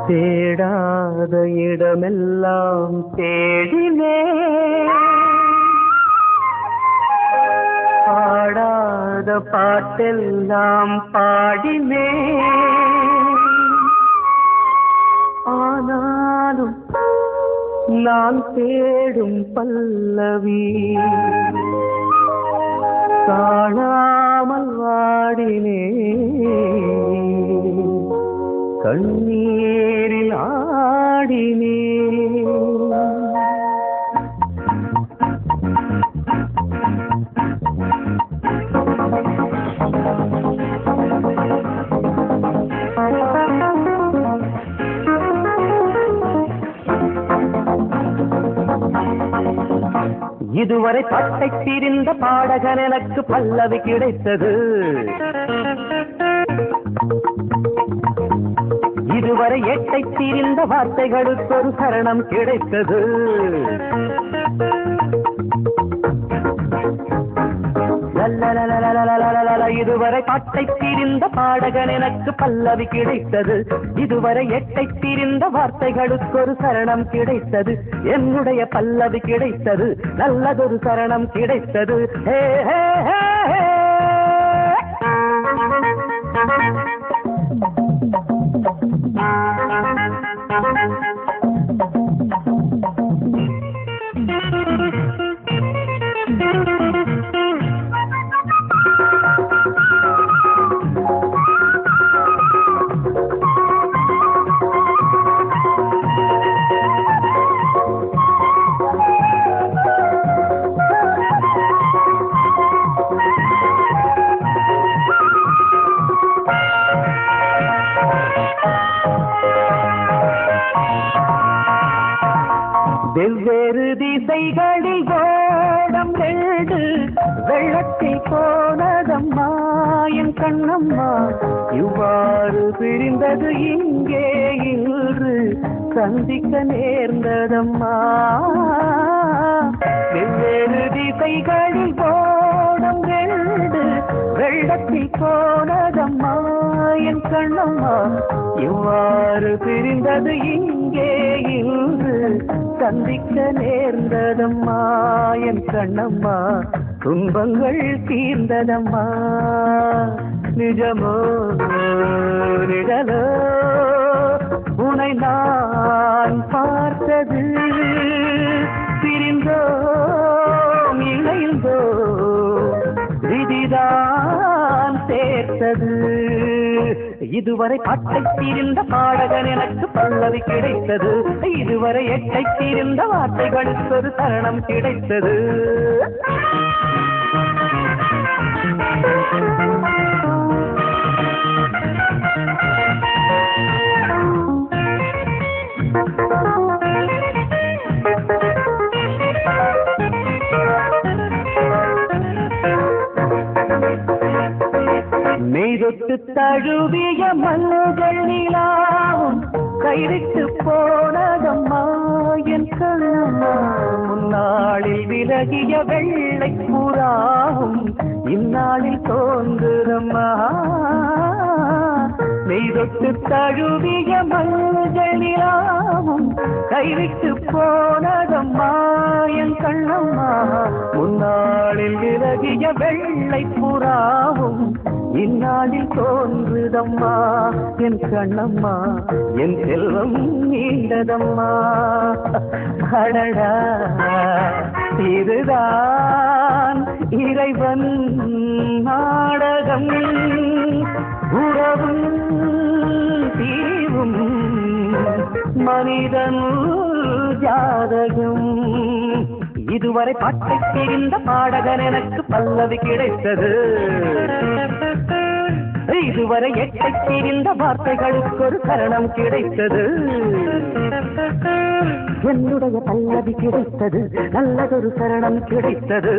தேடாத இடமெல்லாம் தேடினே, பாடாத பாட்டெல்லாம் பாடினே, ஆனாலும் நான் தேடும் பல்லவி காணாமல் வாடினே, கண்ணீரில் ஆடினே. இதுவரை பட்டை திரிந்த பாடகன் எனக்கு பல்லவி கிடைத்தது, இதுவரை எட்டை திரிந்த வார்த்தைகளுக்கு ஒரு சரணம் கிடைத்தது. இதுவரை பாட்டை திரிந்த பாடகன் எனக்கு பல்லவி கிடைத்தது, இதுவரை எட்டை திரிந்த வார்த்தைகளுக்கு ஒரு சரணம் கிடைத்தது. என்னுடைய பல்லவி கிடைத்தது, நல்லதொரு சரணம் கிடைத்தது. ஹே ஹே ஹே ஹே. வெவ்வேறு திசைகளில் ஓடம் ரெண்டு வெள்ளத்தில் போனதம்மா என் கண்ணம்மா, இவ்வாறு பிரிந்தது இங்கே இன்று சந்திக்க நேர்ந்ததம்மா. வெவ்வேறு திசைகளில் ஓடம் ரெண்டு வெள்ளத்தில் போனதம்மா என் கண்ணம்மா, இவ்வாறு பிரிந்தது இங்கே இன்று சந்திக்க நேர்ந்ததம்மா என் கண்ணம்மா, துன்பங்கள் தீர்ந்ததம்மா. நிஜமோ நிழலோ உனை நான் பார்த்தது, பிரிந்தோம் இணைந்தோ விதிதான் சேர்த்தது. இதுவரை பாட்டை தீர்ந்த பாடகன் எனக்கு பல்லவி கிடைத்தது, இதுவரை எட்டை தீர்ந்த வார்த்தைகளுக்கு ஒரு சரணம் கிடைத்தது. மெய்தொட்டு தழுவிய மல்கள் நிலாவும் கைவிட்டு போனதம்மா என் கண்ணம்மா, முன்னாளில் விலகிய வெள்ளை புறாவும் இந்நாளில் தோன்றுதம்மா. மெய்தொட்டு தழுவிய மல்கள் நிலாவும் கைவிட்டு போனதம்மா என் கண்ணம்மா, முன்னாளில் விலகிய வெள்ளை புறாவும் இந்நாளில் தோன்றுதம்மா என் கண்ணம்மா, என் செல்வம் நீண்டதம்மா. அடடா இதுதான் இறைவன் நாடகம், உறவும் தீவும் மனிதன் ஜாதகம். இதுவரை பாட்டை தெரிந்த பாடகன் எனக்கு பல்லவி கிடைத்தது, இதுவரை எட்டை தெரிந்த வார்த்தைகளுக்கு ஒரு சரணம் கிடைத்தது. என்னுடைய பல்லவி கிடைத்தது, நல்லதொரு சரணம் கிடைத்தது.